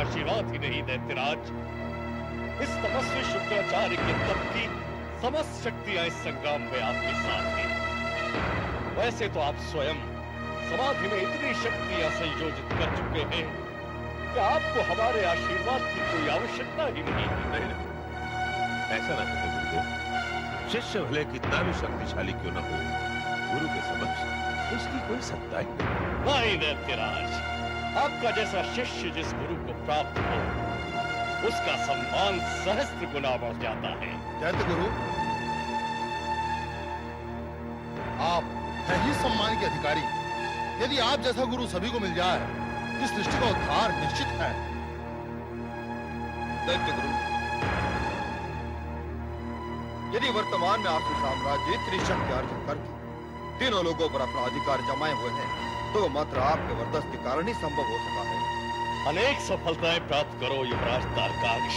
आशीर्वाद ही नहीं दैत्यराज, इस तपस्वी शुक्राचार्य के तप की समस्त शक्तियां इस संग्राम में आपके साथ हैं। वैसे तो आप स्वयं समाधि में इतनी शक्तियां संयोजित कर चुके हैं कि आपको हमारे आशीर्वाद की कोई आवश्यकता ही नहीं है। नहीं, ऐसा ना करो गुरुदेव। शिष्य भले कितना भी शक्तिशाली क्यों न हो, गुरु के समक्ष उसकी कोई सत्ता ही नहीं। नहीं दैत्यराज, आपका जैसा शिष्य जिस गुरु को प्राप्त हो, उसका सम्मान सहस्त्र गुना बढ़ जाता है। दैत्य गुरु, आप हैं ही सम्मान के अधिकारी। यदि आप जैसा गुरु सभी को मिल जाए, इस सृष्टि का उद्धार निश्चित है। दैत्य गुरु, यदि वर्तमान में आसुर साम्राज्य इतनी शक्ति अर्जित करके तीनों लोगों पर अपना अधिकार जमाए हुए हैं, तो मात्र आपके वरदान के कारण ही संभव हो सका है। अनेक सफलताएं प्राप्त करो युवराज तारकाक्ष।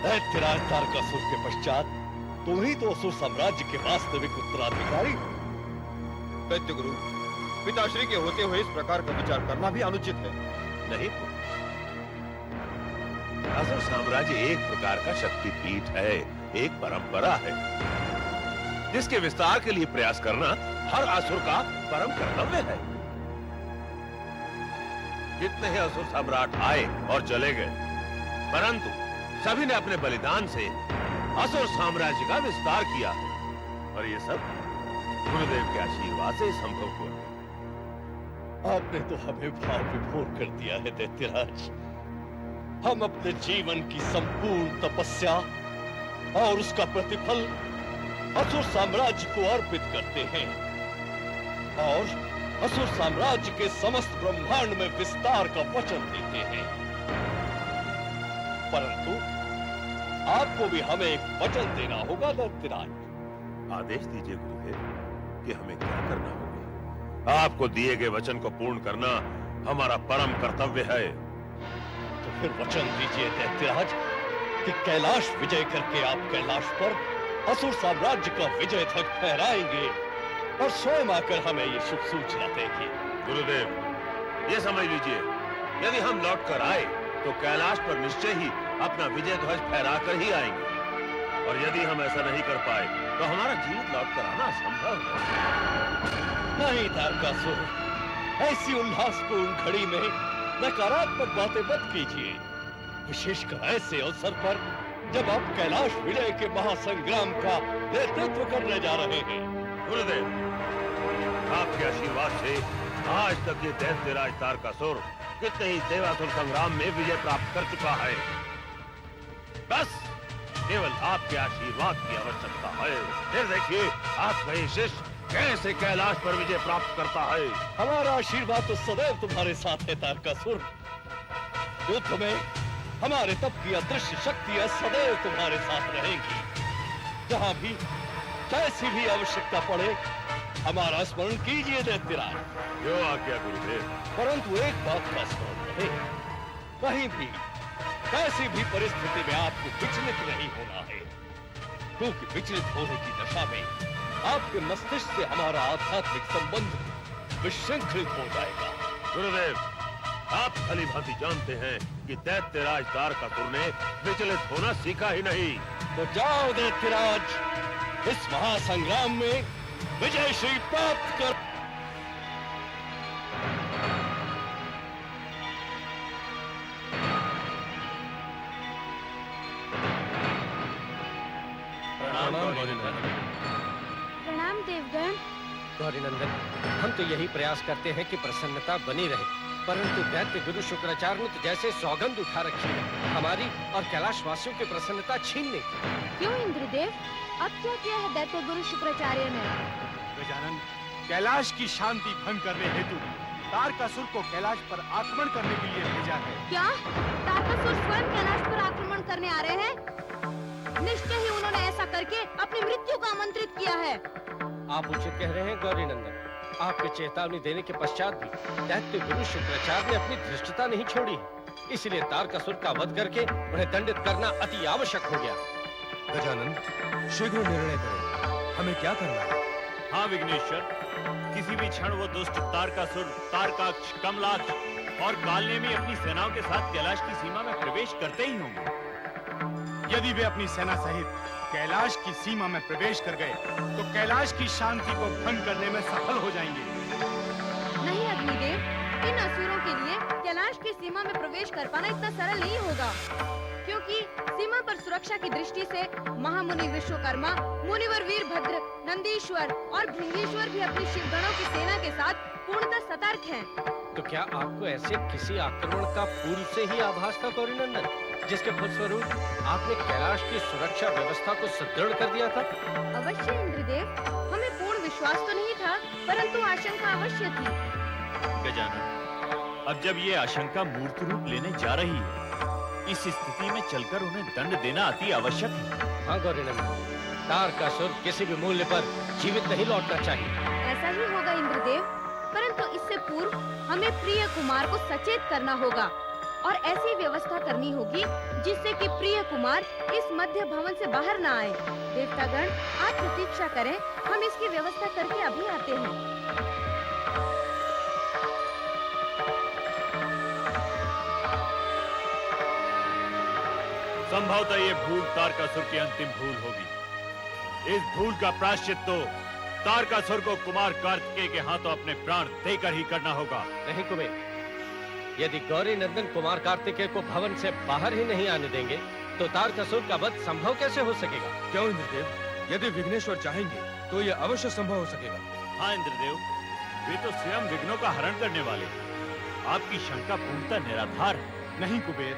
दैत्यराज तारकासुर के पश्चात तुम ही तो असुर साम्राज्य के वास्तविक उत्तराधिकारी। दैत्य गुरु, पिताश्री के होते हुए इस प्रकार का विचार करना भी अनुचित है। नहीं, असुर साम्राज्य एक प्रकार का शक्तिपीठ है, एक परंपरा है, जिसके विस्तार के लिए प्रयास करना हर असुर का परम कर्तव्य है। कितने ही असुर सम्राट आए और चले गए, परंतु सभी ने अपने बलिदान से असुर साम्राज्य का विस्तार किया है, और ये सब गुरुदेव के आशीर्वाद से संभव हुआ। आपने तो हमें भाव विभोर कर दिया है दैत्यराज। हम अपने जीवन की संपूर्ण तपस्या और उसका प्रतिफल असुर साम्राज्य को अर्पित करते हैं और असुर साम्राज्य के समस्त ब्रह्मांड में विस्तार का वचन देते हैं। परंतु आपको भी हमें एक वचन देना होगा दैत्यराज। आदेश दीजिए गुरुदेव कि हमें क्या करना होगा। आपको दिए गए वचन को पूर्ण करना हमारा परम कर्तव्य है। तो फिर वचन दीजिए दैत्यराज कि कैलाश विजय करके आप कैलाश पर असुर साम्राज्य का विजय तक फहराएंगे और स्वयं आकर हमें ये शुभ सूचना देंगे। गुरुदेव, ये समझ लीजिए, यदि हम लौट कर आए तो कैलाश पर निश्चय ही अपना विजय ध्वज फहराकर ही आएंगे, और यदि हम ऐसा नहीं कर पाए तो हमारा जीवित लौट कर आना असंभव है। नहीं तारकासुर, ऐसी उल्लासपूर्ण घड़ी में नकारात्मक बातें मत कीजिए, विशेषकर ऐसे अवसर पर जब आप कैलाश विजय के महासंग्राम का नेतृत्व करने जा रहे हैं। गुरुदेव, आपके आशीर्वाद से आज तक ये दैत्यराज तारकासुर कितने ही देवासुर संग्राम में विजय प्राप्त कर चुका है। बस केवल आपके आशीर्वाद की आवश्यकता है। फिर देखिए आपका ये शिष्य कैसे कैलाश पर विजय प्राप्त करता है। हमारा आशीर्वाद तो सदैव तुम्हारे साथ है तारकासुर। युद्ध में हमारे तप की अदृश्य शक्तियां सदैव तुम्हारे साथ रहेंगी। जहां भी कैसी भी आवश्यकता पड़े हमारा स्मरण कीजिए दैत्यराज। जो आज्ञा गुरुदेव। परंतु एक बात का स्मरण रहे, कहीं भी कैसी भी परिस्थिति में आपको विचलित नहीं होना है, क्योंकि विचलित होने की दशा में आपके मस्तिष्क से हमारा आध्यात्मिक संबंध विश्रृंखलित हो जाएगा। गुरुदेव, आप भली भांति जानते हैं कि दैत्यराज तारकासुर ने विचलित होना सीखा ही नहीं। तो जाओ दैत्यराज, इस महासंग्राम में विजय श्री प्राप्त कर। प्रणाम देवगण। गौरीनंदन, हम तो यही प्रयास करते हैं कि प्रसन्नता बनी रहे, परंतु दैत्य गुरु शुक्राचार्य ने तो जैसे सौगंध उठा रखी है हमारी और कैलाश वासियों की प्रसन्नता छीनने की। क्यों इंद्रदेव, अब क्या किया है दैत्य गुरु शुक्राचार्य ने? गजानन, कैलाश की शांति भंग करने हेतु तारकासुर को कैलाश पर आक्रमण करने के लिए भेजा है। क्या तारकासुर स्वयं कैलाश पर आक्रमण करने आ रहे हैं? निश्चय ही उन्होंने ऐसा करके अपनी मृत्यु को आमंत्रित किया है। आप उचित कह रहे हैं गौरीनंदन। आपके चेतावनी देने के पश्चात भी दैत्य गुरु शुक्राचार्य ने अपनी धृष्टता नहीं छोड़ी है, इसलिए तारकासुर का वध करके उन्हें दंडित करना अति आवश्यक हो गया। गजानन, शीघ्र निर्णय करें, हमें क्या करना है? हाँ विघ्नेश्वर, किसी भी क्षण वो दुष्ट तारकासुर, तारकाक्ष, कमलाक्ष और कालनेमी अपनी सेनाओं के साथ कैलाश की सीमा में प्रवेश करते ही होंगे। यदि वे अपनी सेना सहित कैलाश की सीमा में प्रवेश कर गए तो कैलाश की शांति को भंग करने में सफल हो जाएंगे। नहीं अग्निदेव, इन असुरों के लिए कैलाश की सीमा में प्रवेश कर पाना इतना सरल नहीं होगा, क्योंकि सीमा पर सुरक्षा की दृष्टि से महामुनि विश्वकर्मा, मुनिवर वीरभद्र, नंदीश्वर और भृंगीश्वर भी अपनी शिवगणों की सेना के साथ पूर्णतः सतर्क हैं। तो क्या आपको ऐसे किसी आक्रमण का पूर्व से ही आभास था गौरीनंदन, जिसके फलस्वरूप आपने कैलाश की सुरक्षा व्यवस्था को सुदृढ़ कर दिया था? अवश्य इंद्रदेव, हमें पूर्ण विश्वास तो नहीं था, परंतु आशंका अवश्य थी। गजानन, अब जब ये आशंका मूर्त रूप लेने जा रही है, इस स्थिति में चलकर उन्हें दंड देना अति आवश्यक है। हाँ गौरीनंदन, तारकासुर किसी भी मूल्य पर जीवित नहीं लौटना चाहिए। ऐसा ही होगा इंद्रदेव, परंतु इससे पूर्व हमें प्रिय कुमार को सचेत करना होगा और ऐसी व्यवस्था करनी होगी जिससे कि प्रिय कुमार इस मध्य भवन से बाहर ना आए। देवतागण, आप प्रतीक्षा करें, हम इसकी व्यवस्था करके अभी आते हैं। संभवतः ये भूल तारकासुर की अंतिम भूल होगी। इस भूल का प्रायश्चित तो तारकासुर को कुमार कार्तिकेय के हाथों अपने प्राण देकर ही करना होगा। नहीं कुबेर, यदि गौरीनंदन कुमार कार्तिकेय को भवन से बाहर ही नहीं आने देंगे तो तारकासुर का वध संभव कैसे हो सकेगा? क्यों इंद्रदेव, यदि विघ्नेश्वर चाहेंगे तो यह अवश्य संभव हो सकेगा। हाँ इंद्रदेव, वे तो स्वयं विघ्नों का हरण करने वाले हैं। आपकी शंका पूर्णतः निराधार है। नहीं कुबेर,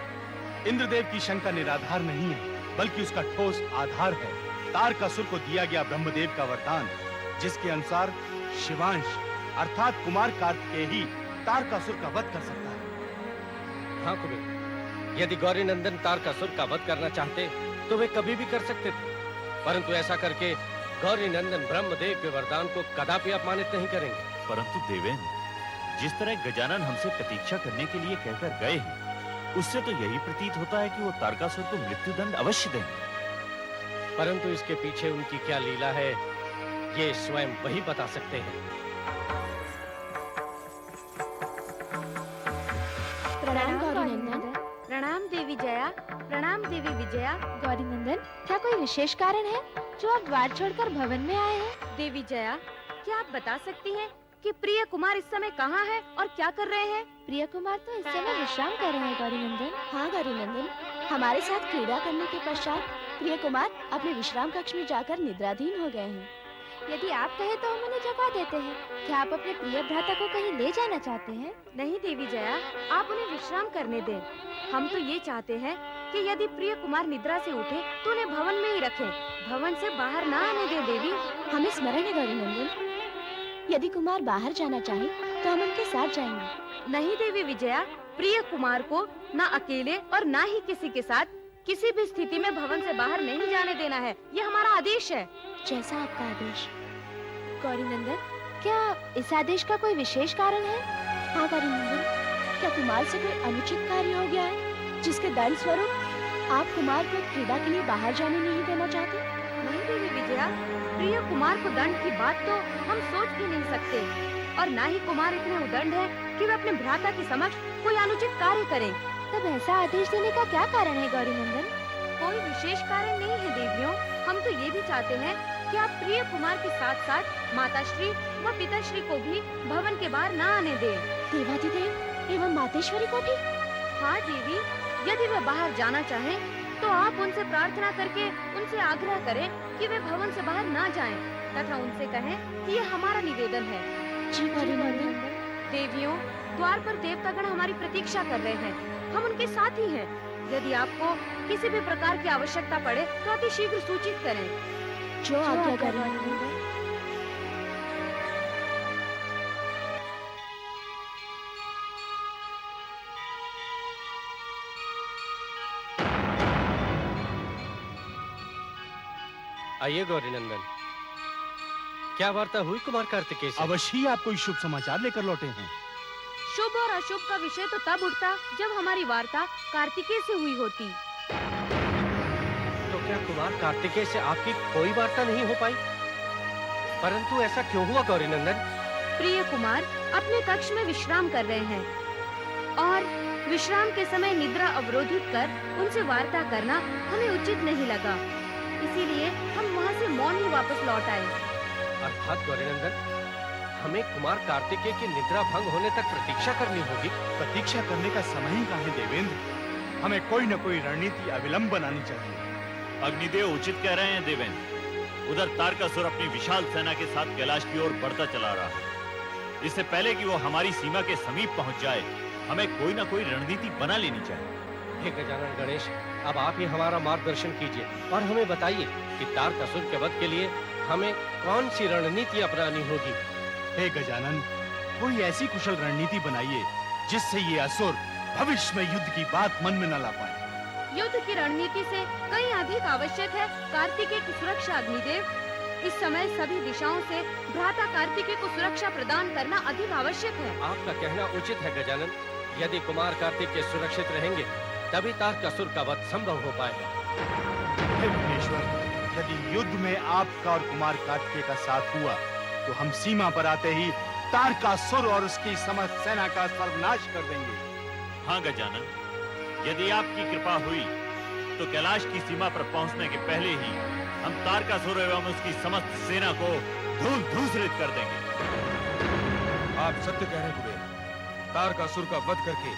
इंद्रदेव की शंका निराधार नहीं है, बल्कि उसका ठोस आधार है तारकासुर को दिया गया ब्रह्मदेव का वरदान, जिसके अनुसार शिवांश अर्थात कुमार कार्तिकेय ही तारकासुर का वध कर सकता है। हाँ कुबेर, यदि गौरीनंदन तारकासुर का वध करना चाहते तो वे कभी भी कर सकते थे, परंतु ऐसा करके गौरीनंदन ब्रह्मदेव के वरदान को कदापि अपमानित नहीं करेंगे। परंतु देवेंद्र, जिस तरह गजानन हमसे प्रतीक्षा करने के लिए कहकर गए हैं, उससे तो यही प्रतीत होता है कि वो तारकासुर को मृत्युदंड अवश्य देंगे। परंतु इसके पीछे उनकी क्या लीला है, ये स्वयं वही बता सकते हैं। प्रणाम गौरीनंदन। प्रणाम देवी जया। प्रणाम देवी विजया। गौरीनंदन, क्या कोई विशेष कारण है जो आप द्वार छोड़कर भवन में आए हैं? देवी जया, क्या आप बता सकती हैं कि प्रिय कुमार इस समय कहाँ है और क्या कर रहे हैं? प्रिय कुमार तो इस समय विश्राम कर रहे हैं गौरीनंदन। हाँ गौरीनंदन, हमारे साथ क्रीड़ा करने के पश्चात प्रिय कुमार अपने विश्राम कक्ष में जाकर निद्राधीन हो गए हैं। यदि आप कहे तो हम उन्हें जगा देते हैं। क्या आप अपने प्रिय भ्राता को कहीं ले जाना चाहते हैं? नहीं देवी जया, आप उन्हें विश्राम करने दें। हम तो ये चाहते हैं कि यदि प्रिय कुमार निद्रा से उठे तो उन्हें भवन में ही रखें, भवन से बाहर ना आने दें देवी। हमें स्मरण है गौरीनंदन, यदि कुमार बाहर जाना चाहे तो हम उनके साथ जाएंगे। नहीं देवी विजया, प्रिय कुमार को न अकेले और न ही किसी के साथ किसी भी स्थिति में भवन से बाहर नहीं जाने देना है। ये हमारा आदेश है। जैसा आपका आदेश। गौरीनंदन, क्या इस आदेश का कोई विशेष कारण है? हाँ गौरीनंदन, क्या कुमार से कोई अनुचित कार्य हो गया है जिसके दंड स्वरूप आप कुमार को क्रीड़ा के लिए बाहर जाने नहीं देना चाहते? नहीं देवी विजया, प्रिय कुमार को दंड की बात तो हम सोच भी नहीं सकते, और न ही कुमार इतने उदंड है कि वे अपने भ्राता के समक्ष कोई अनुचित कार्य करें। तब ऐसा आदेश देने का क्या कारण है गौरीनंदन? कोई विशेष कारण नहीं है देवियों। हम तो ये भी चाहते हैं कि आप प्रिय कुमार के साथ साथ माताश्री व पिताश्री को भी भवन के बाहर न आने दें। देवाधिदेव एवं मातेश्वरी को भी? हाँ देवी, यदि वे बाहर जाना चाहें तो आप उनसे प्रार्थना करके उनसे आग्रह करें कि वे भवन से बाहर ना जाएं, तथा उनसे कहें कि ये हमारा निवेदन है। जी गौरीनंदन। देवियों, द्वार पर देवतागण हमारी प्रतीक्षा कर रहे हैं, हम उनके साथ ही हैं। यदि आपको किसी भी प्रकार की आवश्यकता पड़े तो अति शीघ्र सूचित करें। जो आज्ञा गौरीनंदन। आइए गौरीनंदन, क्या वार्ता हुई कुमार कार्तिकेय से? अवश्य ही आप कोई शुभ समाचार लेकर लौटे हैं। शुभ और अशुभ का विषय तो तब उठता जब हमारी वार्ता कार्तिकेय से हुई होती। तो क्या कुमार कार्तिकेय से आपकी कोई वार्ता नहीं हो पाई? परंतु ऐसा क्यों हुआ गौरीनंदन? प्रिय कुमार अपने कक्ष में विश्राम कर रहे हैं विश्राम के समय निद्रा अवरोधित कर उनसे वार्ता करना हमें उचित नहीं लगा, इसीलिए हम वहाँ से मौन ही वापस लौट आए। अर्थात गौरीनंदन, हमें कुमार कार्तिकेय की निद्रा भंग होने तक प्रतीक्षा करनी होगी। प्रतीक्षा करने का समय ही कहाँ है देवेंद्र? हमें कोई न कोई रणनीति अविलंब बनानी चाहिए। अग्निदेव उचित कह रहे हैं देवेंद्र। उधर तारकासुर अपनी विशाल सेना के साथ कैलाश की ओर बढ़ता चला रहा है। इससे पहले कि वो हमारी सीमा के समीप पहुंच जाए, हमें कोई न कोई रणनीति बना लेनी चाहिए। हे गजानन गणेश, अब आप ही हमारा मार्गदर्शन कीजिए और हमें बताइए कि तारकासुर के वध के लिए हमें कौन सी रणनीति अपनानी होगी। हे गजानन, कोई ऐसी कुशल रणनीति बनाइए जिससे ये असुर भविष्य में युद्ध की बात मन में न ला पाए। युद्ध की रणनीति से कहीं अधिक आवश्यक है कार्तिकेय की सुरक्षा। अग्निदेव, इस समय सभी दिशाओं से भ्राता कार्तिकेय को सुरक्षा प्रदान करना अधिक आवश्यक है। आपका कहना उचित है गजानन। यदि कुमार कार्तिकेय सुरक्षित रहेंगे, तभी तारकासुर का वध संभव हो पाएगा। हे विघ्नेश्वर, यदि युद्ध में आपका और कुमार कार्तिकेय का साथ हुआ, तो हम सीमा पर आते ही तारकासुर और उसकी समस्त सेना का सर्वनाश कर देंगे। हाँ गजानन, यदि आपकी कृपा हुई तो कैलाश की सीमा पर पहुंचने के पहले ही हम तारकासुर एवं उसकी समस्त सेना को धूल-धूसरित कर देंगे। आप सत्य कह रहे हैं कुबेर। तारकासुर का वध करके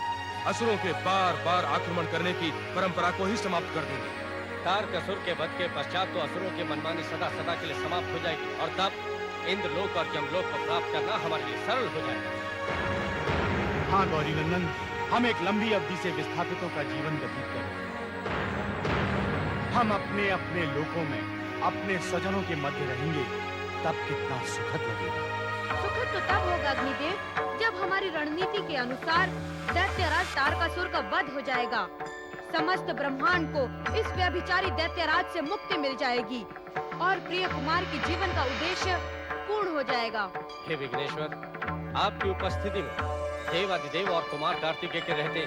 असुरों के बार-बार आक्रमण करने की परंपरा को ही समाप्त कर देंगे। तारकासुर के वध के पश्चात तो असुरों की मनमानी सदा सदा के लिए समाप्त हो जाएगी और तब इंद्रलोक और यमलोक को प्राप्त करना हमारे लिए सरल हो जाएगा। हाँ गौरीनंदन, हम एक लंबी अवधि से विस्थापितों का जीवन व्यतीत कर रहे हैं। हम अपने अपने लोकों में अपने स्वजनों के मध्य रहेंगे, तब कितना सुखद लगेगा। सुखद तो तब होगा अग्निदेव, जब हमारी रणनीति के अनुसार दैत्यराज तारकासुर का वध हो जाएगा। समस्त ब्रह्मांड को इस व्यभिचारी दैत्यराज से मुक्ति मिल जाएगी और प्रिय कुमार के जीवन का उद्देश्य पूर्ण हो जाएगा। हे विघ्नेश्वर, आपकी उपस्थिति में देवादिदेव और कुमार कार्तिकेय के रहते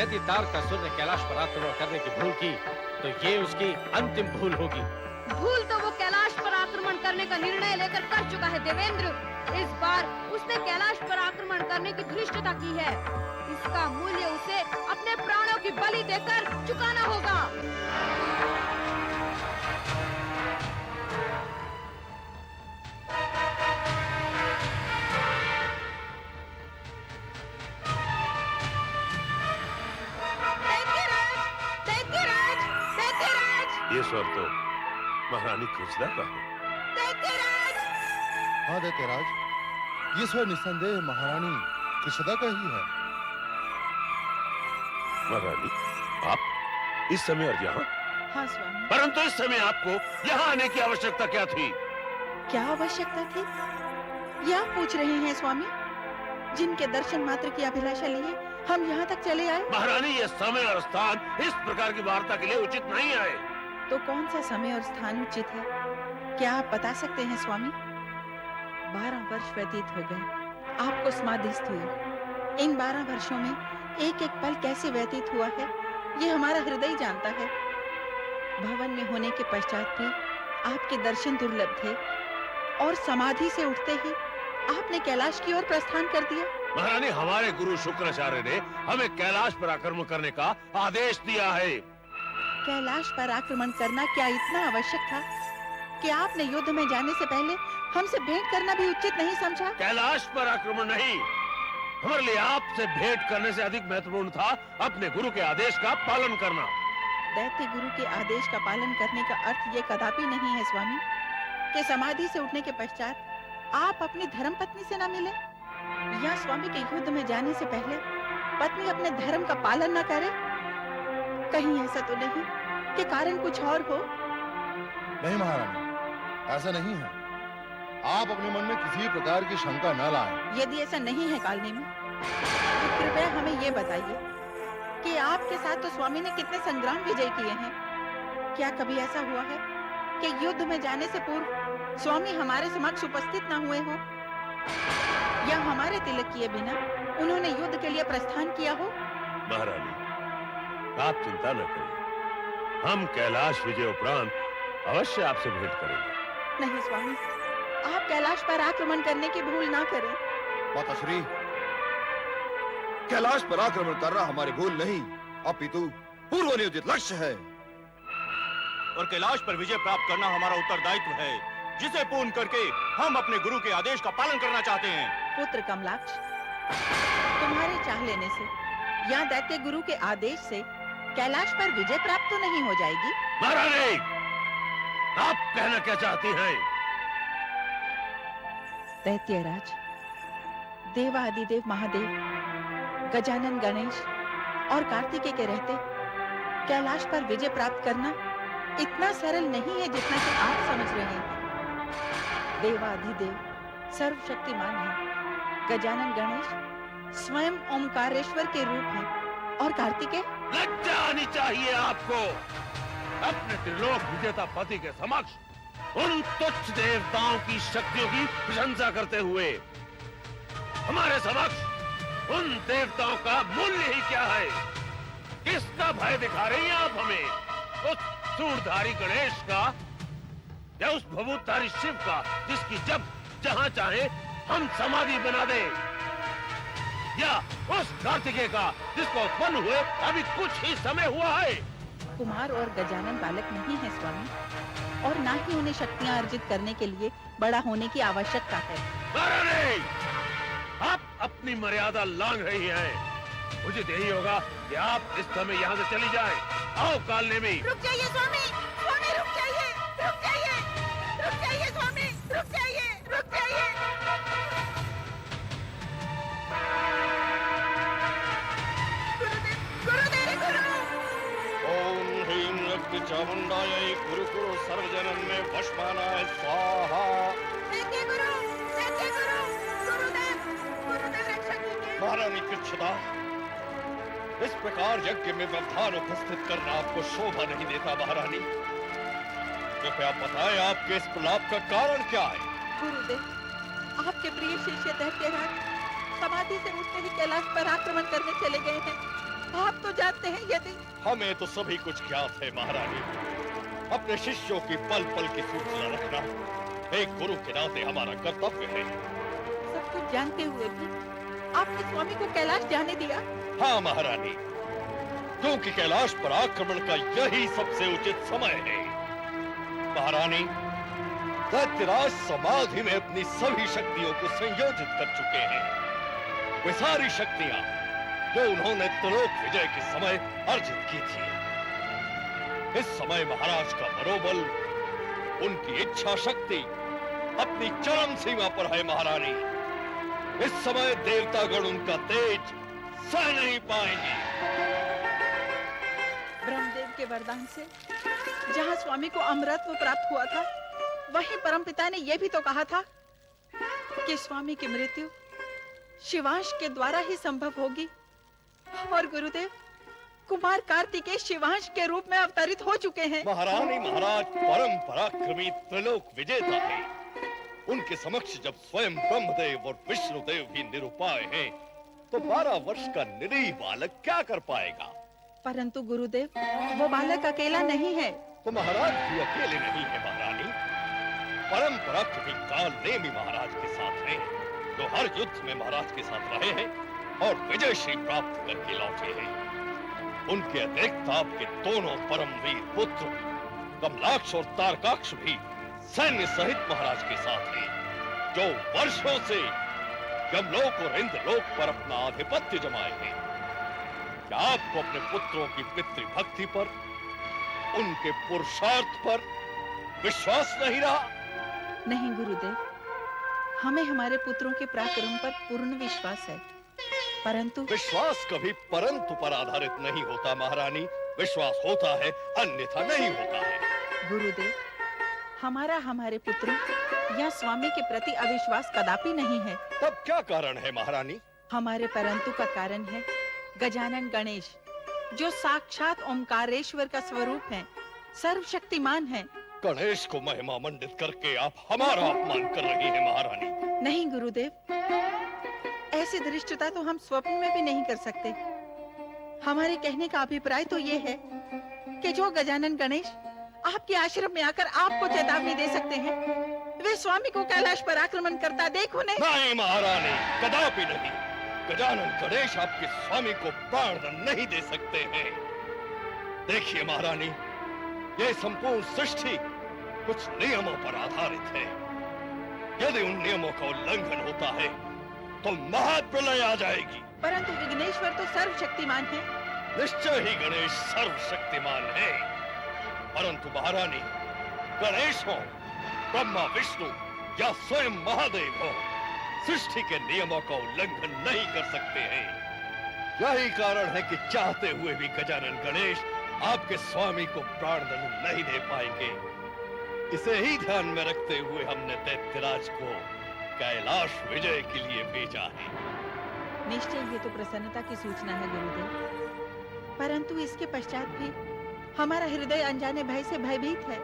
यदि तारकासुर ने कैलाश पर आक्रमण करने की भूल की, तो ये उसकी अंतिम भूल होगी। भूल तो वो कैलाश पर आक्रमण करने का निर्णय लेकर कर चुका है देवेंद्र। इस बार उसने कैलाश पर आक्रमण करने की धृष्टता की है। इसका मूल्य उसे अपने प्राणों की बलि देकर चुकाना होगा। ये स्वर तो महारानी कृष्णा का है। हाँ दैत्यराज, ये स्वर निस्संदेह महारानी कृष्णा का ही है। महारानी, आप इस समय और यहाँ? हाँ स्वामी। परंतु इस समय आपको यहाँ आने की आवश्यकता क्या थी? क्या आवश्यकता थी, यह पूछ रहे हैं स्वामी? जिनके दर्शन मात्र की अभिलाषा लिए हम यहाँ तक चले आए। महारानी, ये समय और स्थान इस प्रकार की वार्ता के लिए उचित नहीं है। तो कौन सा समय और स्थान उचित है, क्या आप बता सकते हैं स्वामी? 12 वर्ष व्यतीत हो गए आपको समाधिस्थ हुए। इन 12 वर्षों में एक एक पल कैसे व्यतीत हुआ है, ये हमारा हृदय जानता है। भवन में होने के पश्चात भी आपके दर्शन दुर्लभ थे और समाधि से उठते ही आपने कैलाश की ओर प्रस्थान कर दिया। महारानी, हमारे गुरु शुक्राचार्य ने हमें कैलाश पर आक्रमण करने का आदेश दिया है। कैलाश पर आक्रमण करना क्या इतना आवश्यक था कि आपने युद्ध में जाने से पहले हमसे भेंट करना भी उचित नहीं समझा? कैलाश पर आक्रमण नहीं, हमारे लिए आपसे भेंट करने से अधिक महत्वपूर्ण था अपने गुरु के आदेश का पालन करना। दैत्य गुरु के आदेश का पालन करने का अर्थ ये कदापि नहीं है स्वामी कि समाधि से उठने के पश्चात आप अपनी धर्म पत्नी से न मिले, या स्वामी के युद्ध में जाने से पहले पत्नी अपने धर्म का पालन न करे। कहीं ऐसा तो नहीं कि कारण कुछ और हो? नहीं महारानी, ऐसा नहीं है। आप अपने मन में किसी प्रकार की शंका न लाएं। यदि ऐसा नहीं है कालने में, तो कृपया हमें ये बताइए कि आपके साथ तो स्वामी ने कितने संग्राम विजय किए हैं। क्या कभी ऐसा हुआ है कि युद्ध में जाने से पूर्व स्वामी हमारे समक्ष उपस्थित न हुए हो, या हमारे तिलक किए बिना उन्होंने युद्ध के लिए प्रस्थान किया हो? महारानी, आप चिंता न करें, हम कैलाश विजय उपरांत अवश्य आपसे भेंट करेंगे। नहीं स्वामी, आप कैलाश पर आक्रमण करने की भूल ना करें। माताश्री, कैलाश पर आक्रमण करना हमारी भूल नहीं, अपितु पूर्व नियोजित लक्ष्य है। और कैलाश पर विजय प्राप्त करना हमारा उत्तरदायित्व है, जिसे पूर्ण करके हम अपने गुरु के आदेश का पालन करना चाहते हैं। पुत्र कमलाक्ष, तुम्हारे चाह लेने से या दैत्य गुरु के आदेश से कैलाश पर विजय प्राप्त तो नहीं हो जाएगी। महारानी, आप कहना क्या चाहती हैं? दैत्यराज, देवादिदेव महादेव, गजानन, गणेश और कार्तिकेय के रहते कैलाश पर विजय प्राप्त करना इतना सरल नहीं है जितना कि आप समझ रहे हैं। देवाधिदेव सर्वशक्तिमान है, गजानन गणेश स्वयं ओमकारेश्वर के रूप हैं और कार्तिकेय। लज्जा आनी चाहिए आपको अपने त्रिलोक विजेता पति के समक्ष उन तुच्छ देवताओं की शक्तियों की प्रशंसा करते हुए। हमारे समक्ष उन देवताओं का मूल्य ही क्या है? किसका भय दिखा रही हैं आप हमें? उस सूरधारी गणेश का या उस भभूतधारी शिव का, जिसकी जब जहां चाहे हम समाधि बना दें, या उस कार्तिकेय का जिसको उत्पन्न हुए अभी कुछ ही समय हुआ है? कुमार और गजानन बालक नहीं है स्वामी, और ना ही उन्हें शक्तियां अर्जित करने के लिए बड़ा होने की आवश्यकता है। महारानी, आप अपनी मर्यादा लांघ रही हैं। उचित यही होगा कि आप इस समय यहाँ से चली जाएं। आओ कालनेमी। रुक जाइए स्वामी, स्वामी रुक जाइए, रुक जाइए, रुक जाइए स्वामी, रुक जाइए, रुक जाइए। गुरुदेव, गुरुदेव, गुरु। ओम ह्रीं अग्नि चामुंडायै कुरु कुरु सर्वजनन में वशमानाय स्वाहा। दैत्य गुरु, दैत्य गुरु, गुरुदेव, गुरुदेव रक्षा कीजिए। महारानी कृच्छ्रा, इस प्रकार यज्ञ में व्यवधान उपस्थित करना आपको शोभा नहीं देता। महारानी, कृपया बताएं आपके इस प्रलाप का कारण क्या है? गुरुदेव, आपके प्रिय शिष्य दैत्यराज समाधि से उठते ही कैलाश पर आक्रमण करने चले गए हैं। आप तो जानते हैं, यदि हमें तो सभी कुछ ज्ञात है महारानी। अपने शिष्यों की पल पल की सूचना रखना एक गुरु के नाते हमारा कर्तव्य है। सब कुछ जानते हुए भी आपने स्वामी को कैलाश जाने दिया? हाँ महारानी, क्योंकि कैलाश पर आक्रमण का यही सबसे उचित समय है। महारानी, दैत्यराज समाधि में अपनी सभी शक्तियों को संयोजित कर चुके हैं। वे सारी शक्तियां जो उन्होंने त्रिलोक विजय के समय अर्जित की थी। इस समय महाराज का मनोबल, उनकी इच्छा शक्ति अपनी चरम सीमा पर है। महारानी, इस समय देवतागण उनका तेज सह नहीं पाएंगे। ब्रह्मदेव के वरदान से जहाँ स्वामी को अमरत्व प्राप्त हुआ था, वहीं परमपिता ने यह भी तो कहा था कि स्वामी की मृत्यु शिवांश के द्वारा ही संभव होगी। और गुरुदेव, कुमार कार्तिकेय शिवांश के रूप में अवतरित हो चुके हैं। महारानी, महाराज परम पराक्रमी त्रिलोक विजेता है। उनके समक्ष जब स्वयं ब्रह्मदेव और विष्णुदेव भी निरुपाय हैं, तो 12 वर्ष का निरीह बालक क्या कर पाएगा? परंतु गुरुदेव, वो बालक अकेला नहीं है। तो महाराज भी अकेले नहीं है। महारानी, परम पराक्रमी कालनेमी महाराज के साथ हैं, जो हर युद्ध में महाराज के साथ रहे हैं और विजयश्री प्राप्त करके लौटे हैं। उनके अतिरिक्त आपके दोनों परम वीर पुत्र कमलाक्ष और तारकाक्ष भी सैन्य सहित महाराज के साथ हैं, जो वर्षों से यमलोक और इंद्रलोक पर अपना आधिपत्य जमाए हैं। क्या आपको अपने पुत्रों की पितृभक्ति पर, उनके पुरुषार्थ पर विश्वास नहीं रहा? नहीं गुरुदेव, हमें हमारे पुत्रों के पराक्रम पर पूर्ण विश्वास है, परंतु विश्वास कभी परंतु पर आधारित नहीं होता। महारानी, विश्वास होता है, अन्यथा नहीं होता है। गुरुदेव, हमारा हमारे पुत्रों या स्वामी के प्रति अविश्वास कदापि नहीं है। तब क्या कारण है महारानी? हमारे परंतु का कारण है गजानन गणेश, जो साक्षात ओमकारेश्वर का स्वरूप है, सर्वशक्तिमान है। गणेश को महिमा मंडित करके आप हमारा अपमान कर रही हैं महारानी। नहीं गुरुदेव, ऐसी धृष्टता तो हम स्वप्न में भी नहीं कर सकते। हमारे कहने का अभिप्राय तो ये है कि जो गजानन गणेश आपके आश्रम में आकर आपको चेतावनी दे सकते हैं, वे स्वामी को कैलाश पर आक्रमण करता देख उन्हें। नहीं महारानी, कदापि नहीं। गजानन गणेश आपके स्वामी को प्राणदंड नहीं दे सकते हैं। देखिए महारानी, ये संपूर्ण सृष्टि कुछ नियमों पर आधारित है। यदि उन नियमों का उल्लंघन होता है तो महाप्रलय आ जाएगी। परंतु विघ्नेश्वर तो सर्वशक्तिमान है। निश्चय ही गणेश सर्वशक्तिमान है, परंतु महारानी, गणेश हो, ब्रह्मा विष्णु या स्वयं महादेव हो, सृष्टि के नियमों का उल्लंघन नहीं कर सकते हैं। यही कारण है कि चाहते हुए भी गजानन गणेश आपके स्वामी को प्राणदंड नहीं दे पाएंगे। इसे ही ध्यान में रखते हुए हमने दैत्यराज को कैलाश विजय के लिए भेजा है। निश्चय ये तो प्रसन्नता की सूचना है गुरुदेव, परंतु इसके पश्चात भी हमारा हृदय अनजाने भय से भयभीत है।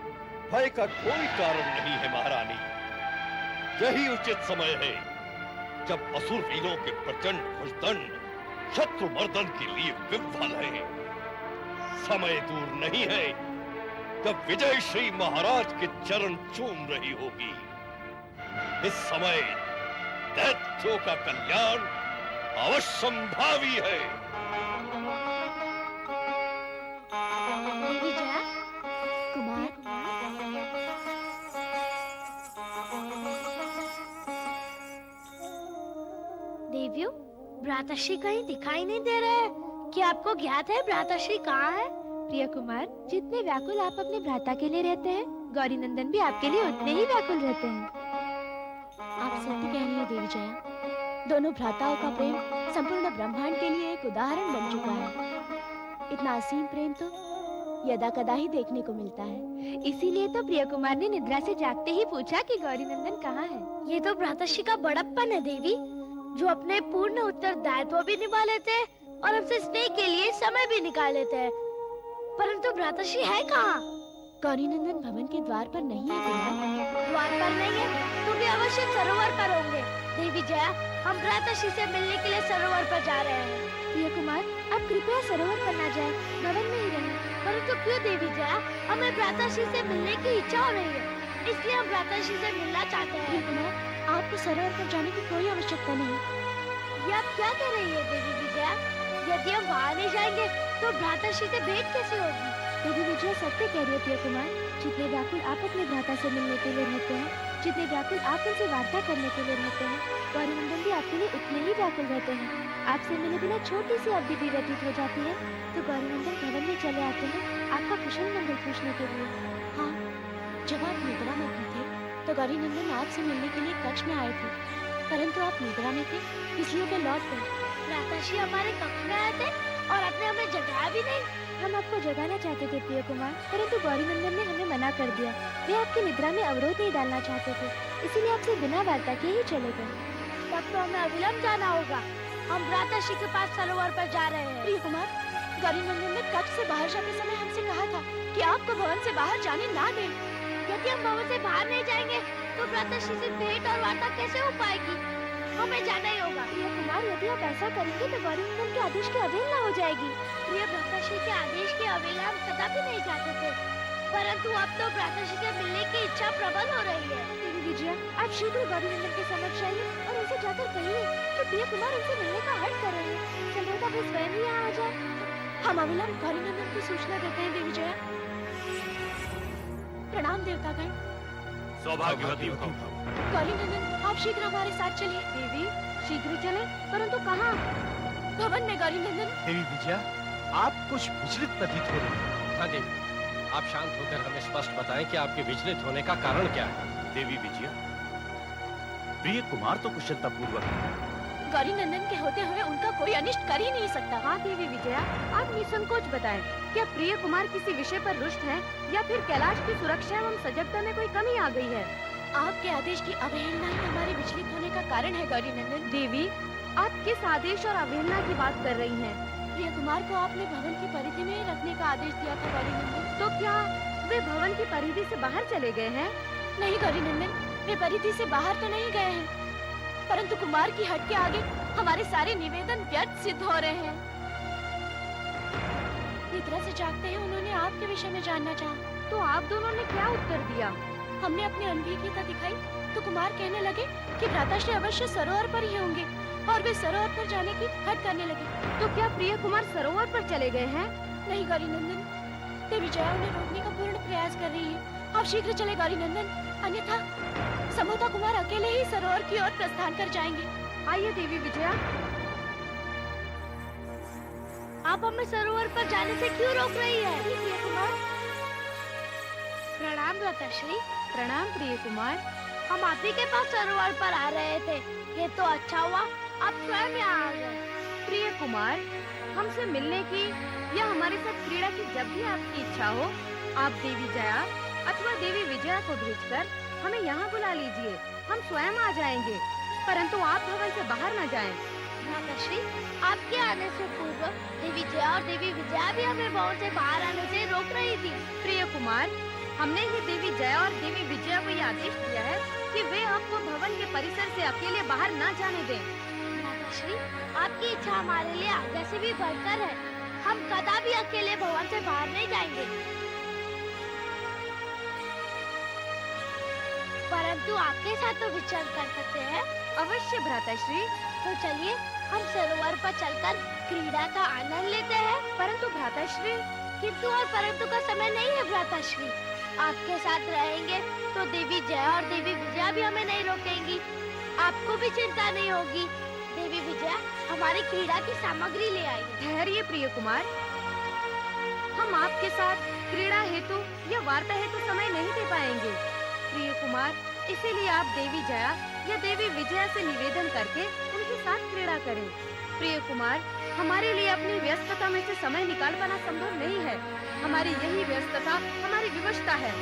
भय का कोई कारण नहीं है महारानी। यही उचित समय है जब असुर वीरों के प्रचंड भुजदंड शत्रु मर्दन के लिए विह्वल है। समय दूर नहीं है जब विजय श्री महाराज के चरण चूम रही होगी। इस समय दैत्यों का कल्याण अवश्यंभावी है। देवी जया, कुमार, देवियों, भ्राताश्री कहीं दिखाई नहीं दे रहे। क्या आपको ज्ञात है भ्राताश्री कहाँ है? प्रिय कुमार, जितने व्याकुल आप अपने भ्राता के लिए रहते हैं, गौरी नंदन भी आपके लिए उतने ही व्याकुल रहते हैं। आप सत्य कह रही हैं देवी जया। दोनों भ्राताओं का प्रेम संपूर्ण ब्रह्मांड के लिए एक उदाहरण बन चुका है। इतना असीम प्रेम तो यदा कदा ही देखने को मिलता है। इसीलिए तो प्रिय कुमार ने निद्रा से जागते ही पूछा कि गौरी नंदन कहाँ है। ये तो भ्राताश्री का बड़प्पन है देवी, जो अपने पूर्ण उत्तरदायित्व भी निभा लेते हैं और हमसे स्नेह के लिए समय भी निकाल लेते हैं। परंतु भ्राताश्री है कहाँ? गौरी नंदन भवन के द्वार पर नहीं है कुमार। द्वार पर नहीं है तो भी अवश्य सरोवर पर होंगे। देवी जया, हम भ्राताश्री से मिलने के लिए सरोवर पर जा रहे हैं। प्रिय कुमार, आप कृपया सरोवर पर न जाएं, भवन में ही रहें। परंतु क्यों देवी जया? हमें भ्राताश्री से मिलने की इच्छा हो रही है, इसलिए हम भ्राताश्री से मिलना चाहते हैं। प्रिय कुमार, आपको सरोवर पर जाने की कोई आवश्यकता नहीं। ये आप क्या कह रही है देवी विजया? यदि हम वहाँ नहीं जाएंगे तो भ्राताश्री से भेंट कैसे होगी? देवी विजया सत्य कह रही है प्रिय कुमार। जितने व्याकुल आप अपने भ्राता से मिलने के लिए रहते हैं, जितने व्याकुल आप उनसे वार्ता करने के लिए रहते हैं, गौरी नंदन भी आपके लिए उतने ही व्याकुल रहते हैं। आपसे मिले बिना छोटी सी अवधि भी व्यतीत हो जाती है तो गौरी नंदन भवन में चले आते हैं आपका कुशल मंगल पूछने के लिए। हाँ, जब आप निद्रा में भी थे तो गौरी नंदन आपसे मिलने के लिए कक्ष में आए थे, परंतु आप निद्रा में थे, इसलिए वे लौट गए। भ्राताश्री हमारे कक्ष में आए थे और आपने हमें जगाया भी नहीं। हम आपको जगाना चाहते थे प्रिय कुमार, परंतु गौरी नंदन ने हमें मना कर दिया। वे आपकी निद्रा में अवरोध नहीं डालना चाहते थे, इसीलिए आपसे बिना वार्ता के ही चले गए। तब तो हमें अविलंब जाना होगा। हम भ्राताश्री के पास सरोवर पर जा रहे हैं। प्रिय कुमार, गौरी नंदन ने कक्ष से बाहर जाते समय हमसे कहा था कि आपको भवन से बाहर जाने ना दें। यदि हम भवन से बाहर नहीं जाएंगे तो भ्राताश्री से भेंट और वार्ता कैसे हो पाएगी? हमें जाना ही होगा। प्रिय कुमार, यदि आप ऐसा करेंगे तो गौरी नंदन के आदेश की अवहेलना हो जाएगी। प्रिय भ्राताश्री के आदेश की अवहेलना हम कदापि नहीं चाहते थे, परंतु अब तो भ्राताश्री से मिलने की इच्छा प्रबल हो रही है। देवी विजया, आप शीघ्र गौरी नंदन के समक्ष आइए और उनसे जाकर कहिए कि प्रिय कुमार उनसे मिलने का हट कर रहे हैं। संभवतः वे स्वयं ही यहाँ आ जाए। हम अविलंब गौरी नंदन की सूचना देते हैं। देवी जया, प्रणाम देवतागण। सौभाग्यवती हो। गौरी नंदन, आप शीघ्र हमारे साथ चलिए। देवी, शीघ्र चले, परंतु कहाँ? भवन में गौरी नंदन। देवी विजया, आप कुछ विचलित प्रतीत हो रही हैं। हाँ देवी, आप शांत होकर हमें स्पष्ट बताएं कि आपके विचलित होने का कारण क्या है। देवी विजया, प्रिय कुमार तो कुशलता पूर्वक है। गौरी नंदन के होते हुए उनका कोई अनिष्ट कर ही नहीं सकता। हाँ देवी विजया, आप निसंकोच बताएं, क्या प्रिय कुमार किसी विषय पर रुष्ट हैं या फिर कैलाश की सुरक्षा एवं सजगता में कोई कमी आ गई है? आपके आदेश की अवहेलना ही हमारे विचलित होने का कारण है गौरी नंदन। देवी, आप किस आदेश और अवहेलना की बात कर रही हैं? प्रिय कुमार को आपने भवन की परिधि में रखने का आदेश दिया था गौरी नंदन। तो क्या वे भवन की परिधि से बाहर चले गए हैं? नहीं गौरी नंदन, वे परिधि से बाहर तो नहीं गए हैं, परंतु कुमार की हट के आगे हमारे सारे निवेदन व्यर्थ सिद्ध हो रहे हैं। निद्रा से जागते ही उन्होंने आपके विषय में जानना चाहा। तो आप दोनों ने क्या उत्तर दिया? हमने अपनी अनभिज्ञता दिखाई तो कुमार कहने लगे कि भ्राताश्री अवश्य सरोवर पर ही होंगे, और वे सरोवर पर जाने की हट करने लगे। तो क्या प्रिय कुमार सरोवर पर चले गए हैं? नहीं गौरी नंदन, देवी जया उन्हें रोकने का पूर्ण प्रयास कर रही है। आप शीघ्र चले गौरी नंदन, अन्यथा संभवतः कुमार अकेले ही सरोवर की ओर प्रस्थान कर जाएंगे। आइए देवी विजया। आप हमें सरोवर पर जाने से क्यों रोक रही है? प्रिय कुमार। प्रणाम भ्राताश्री। प्रणाम प्रिय कुमार। हम आप ही के पास सरोवर पर आ रहे थे। ये तो अच्छा हुआ आप स्वयं यहाँ आ गए। प्रिय कुमार, हमसे मिलने की या हमारे साथ क्रीड़ा की जब भी आपकी इच्छा हो, आप देवी जया अथवा देवी विजया को भेजकर हमें यहाँ बुला लीजिए। हम स्वयं आ जाएंगे, परंतु आप भवन से बाहर न जाएं। भ्राताश्री, आपके आने से पूर्व देवी जया और देवी विजया भी हमें भवन से बाहर आने से रोक रही थी। प्रिय कुमार, हमने ही देवी जया और देवी विजया को ये आदेश दिया है कि वे आपको भवन के परिसर से अकेले बाहर न जाने दें। भ्राताश्री, आपकी इच्छा हमारे लिए आज्ञा से भी बढ़कर है। हम कदापि अकेले भवन से बाहर नहीं जाएंगे। परंतु आपके साथ तो विचरण कर सकते हैं। अवश्य भ्राताश्री। तो चलिए हम सरोवर पर चलकर क्रीड़ा का आनंद लेते हैं। परंतु भ्राताश्री। किंतु और परंतु का समय नहीं है भ्राताश्री। आपके साथ रहेंगे तो देवी जया और देवी विजया भी हमें नहीं रोकेंगी। आपको भी चिंता नहीं होगी। देवी विजया हमारी क्रीड़ा की सामग्री ले आई। ठहरिए प्रिय कुमार, हम आपके साथ क्रीड़ा हेतु या वार्ता हेतु समय नहीं दे पाएंगे। प्रिय कुमार, इसीलिए आप देवी जया या देवी विजया से निवेदन करके उनके साथ क्रीड़ा करें। प्रिय कुमार, हमारे लिए अपनी व्यस्तता में से समय निकाल पाना संभव नहीं है। हमारी यही व्यस्तता हमारी विवशता है।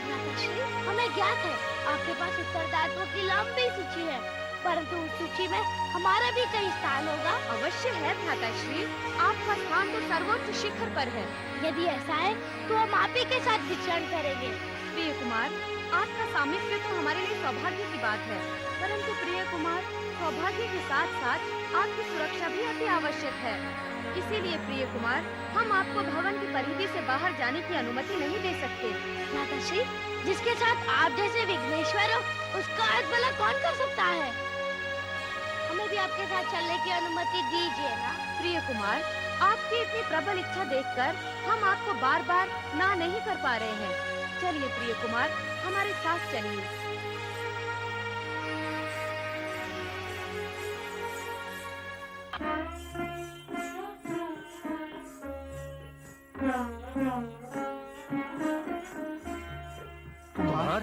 भ्राताश्री, हमें ज्ञात है आपके पास उत्तरदायित्व की लंबी सूची है, परंतु उस सूची में हमारा भी कई स्थान होगा। अवश्य है भ्राताश्री, आपका स्थान तो सर्वोच्च शिखर पर है। यदि ऐसा है तो हम आप ही के साथ विचरण करेंगे। प्रिय कुमार, आपका सामिप्य तो हमारे लिए सौभाग्य की बात है, परंतु प्रिय कुमार, सौभाग्य के साथ साथ आपकी सुरक्षा भी अति आवश्यक है। इसीलिए प्रिय कुमार, हम आपको भवन की परिधि से बाहर जाने की अनुमति नहीं दे सकते। माताश्री, जिसके साथ आप जैसे विघ्नेश्वर हो, उसका अर्थ भला कौन कर सकता है? हमें भी आपके साथ चलने की अनुमति दीजिए ना। प्रिय कुमार, आपकी इतनी प्रबल इच्छा देखकर हम आपको बार बार ना नहीं कर पा रहे हैं। चलिए प्रिय कुमार, हमारे साथ चलिए। कुमार,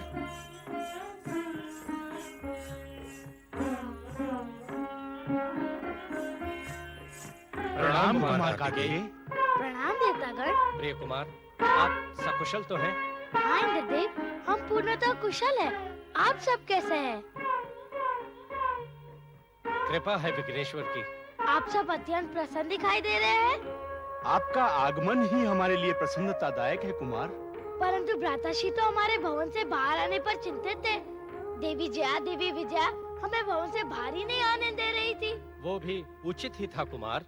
प्रणाम कुमार कार्तिकेय। प्रणाम देवतागण। प्रिय कुमार, आप सकुशल तो हैं? हाँ इंद्रदेव, हम पूर्णतः कुशल हैं। आप सब कैसे हैं? कृपा है विघ्नेश्वर की। आप सब अत्यंत प्रसन्न दिखाई दे रहे हैं। आपका आगमन ही हमारे लिए प्रसन्नतादायक है कुमार। परंतु भ्राताश्री तो हमारे भवन से बाहर आने पर चिंतित थे। देवी जया, देवी विजया हमें भवन से बाहर ही नहीं आने दे रही थी। वो भी उचित ही था कुमार।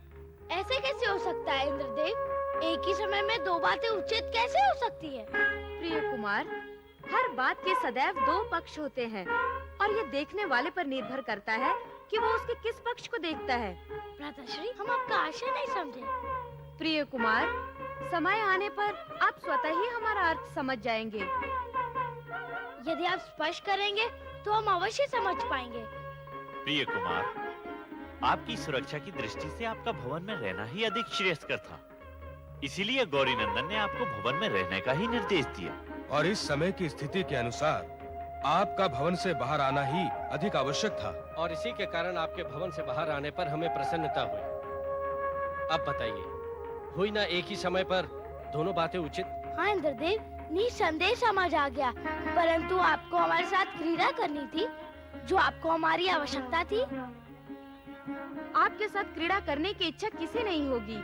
ऐसे कैसे हो सकता है इंद्रदेव? एक ही समय में दो बातें उचित कैसे हो सकती है? प्रिय कुमार, हर बात के सदैव दो पक्ष होते हैं और ये देखने वाले पर निर्भर करता है कि वो उसके किस पक्ष को देखता है। भ्राताश्री, हम आपका आशय नहीं समझे। प्रिय कुमार, समय आने पर आप स्वतः ही हमारा अर्थ समझ जाएंगे। यदि आप स्पष्ट करेंगे तो हम अवश्य समझ पाएंगे। प्रिय कुमार, आपकी सुरक्षा की दृष्टि से आपका भवन में रहना ही अधिक श्रेयस्कर था। इसीलिए गौरी नंदन ने आपको भवन में रहने का ही निर्देश दिया। और इस समय की स्थिति के अनुसार आपका भवन से बाहर आना ही अधिक आवश्यक था। और इसी के कारण आपके भवन से बाहर आने पर हमें प्रसन्नता हुई। अब बताइए, हुई ना एक ही समय पर दोनों बातें उचित? हाँ इंद्रदेव, निसंदेह समझ आ गया। परंतु आपको हमारे साथ क्रीड़ा करनी थी, जो आपको हमारी आवश्यकता थी। आपके साथ क्रीड़ा करने की इच्छा किसी नहीं होगी।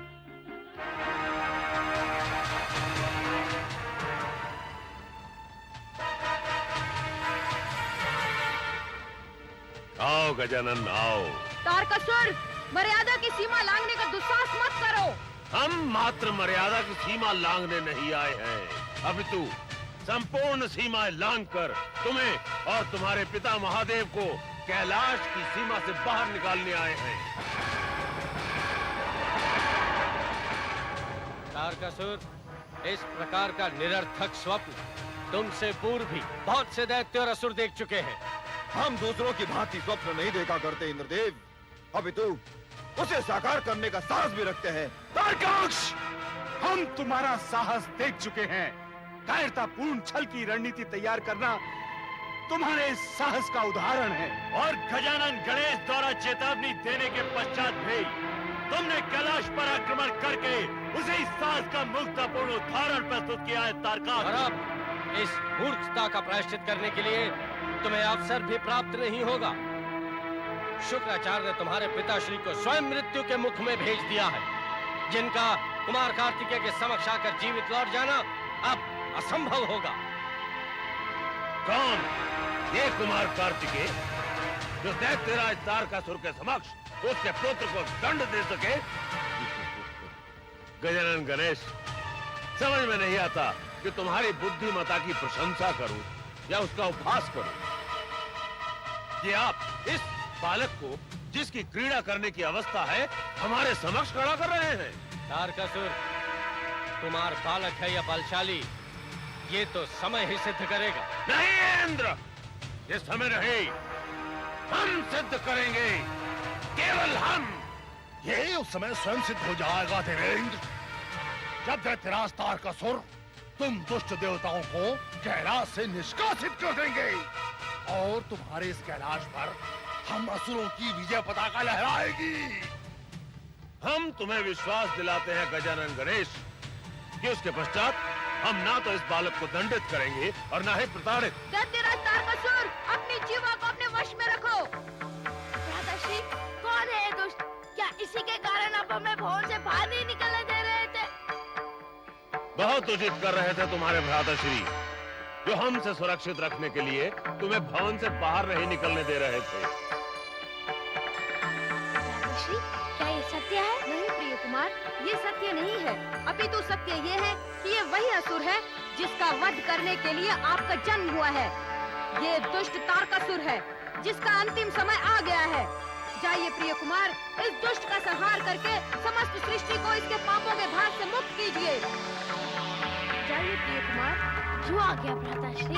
आओ गजानन आओ। तारकासुर, मर्यादा की सीमा लांघने का दुस्साहस मत करो। हम मात्र मर्यादा की सीमा लांघने नहीं आए हैं, अपितु संपूर्ण सीमाएं लांघकर तुम्हें और तुम्हारे पिता महादेव को कैलाश की सीमा से बाहर निकालने आए हैं। तारकासुर, इस प्रकार का निरर्थक स्वप्न तुमसे पूर्व भी बहुत से दैत्य और असुर देख चुके हैं। हम दूसरों की भांति स्वप्न नहीं देखा करते इंद्रदेव। अभी तो उसे साकार करने का साहस भी रखते हैं। तारकाक्ष, हम तुम्हारा साहस देख चुके हैं। कायरतापूर्ण छल की रणनीति तैयार करना तुम्हारे साहस का उदाहरण है। और गजानन गणेश द्वारा चेतावनी देने के पश्चात भी तुमने कैलाश पर आक्रमण करके उसे इस साहस का मूर्खतापूर्ण उदाहरण प्रस्तुत किया है तारकाक्ष। और अब इस मूर्खता का प्रायश्चित करने के लिए तुम्हें अवसर भी प्राप्त नहीं होगा। शुक्राचार्य ने तुम्हारे पिताश्री को स्वयं मृत्यु के मुख में भेज दिया है, जिनका कुमार कार्तिकेय के समक्ष आकर जीवित लौट जाना अब असंभव होगा। कौन? ये कुमार कार्तिकेय जो दैत्यराज तारकासुर के समक्ष उसके पुत्र को दंड दे सके? गजानन गणेश, समझ में नहीं आता कि तुम्हारी बुद्धिमता की प्रशंसा करूं या उसका उपहास करूं। कि आप इस बालक को, जिसकी क्रीड़ा करने की अवस्था है, हमारे समक्ष खड़ा कर रहे हैं। तारकासुर, कुमार बालक है या बलशाली, ये तो समय ही सिद्ध करेगा। नहीं इंद्र, ये समय नहीं, हम सिद्ध करेंगे, केवल हम। ये उस समय स्वयं सिद्ध हो जाएगा देवेंद्र, जब दैत्यराज तारकासुर तुम दुष्ट देवताओं को कैलाश से निष्कासित कर देंगे और तुम्हारे इस कैलाश पर हम असुरों की विजय पताका लहराएगी। हम तुम्हें विश्वास दिलाते हैं गजानन गणेश कि उसके पश्चात हम ना तो इस बालक को दंडित करेंगे और ना ही प्रताड़ित। दैत्यराज तारकासुर, अपनी जीवा को अपने वश में रखो। भ्राताश्री, कौन है ये दुष्ट? क्या इसी के कारण आप हमें भवन से बाहर नहीं निकलने दे रहे थे? बहुत उचित कर रहे थे तुम्हारे भ्राताश्री, जो हमसे सुरक्षित रखने के लिए तुम्हें भवन से बाहर नहीं निकलने दे रहे थे। भ्राताश्री, क्या ये सत्य है? नहीं प्रिय कुमार, ये सत्य नहीं है। अपितु सत्य ये है कि ये वही असुर है जिसका वध करने के लिए आपका जन्म हुआ है। ये दुष्ट तारकासुर है जिसका अंतिम समय आ गया है। जाइए प्रिय कुमार, इस दुष्ट का संहार करके समस्त सृष्टि को इसके पापों के भार से मुक्त कीजिए। जाइए प्रिय कुमार। जो आ गया भ्राताश्री।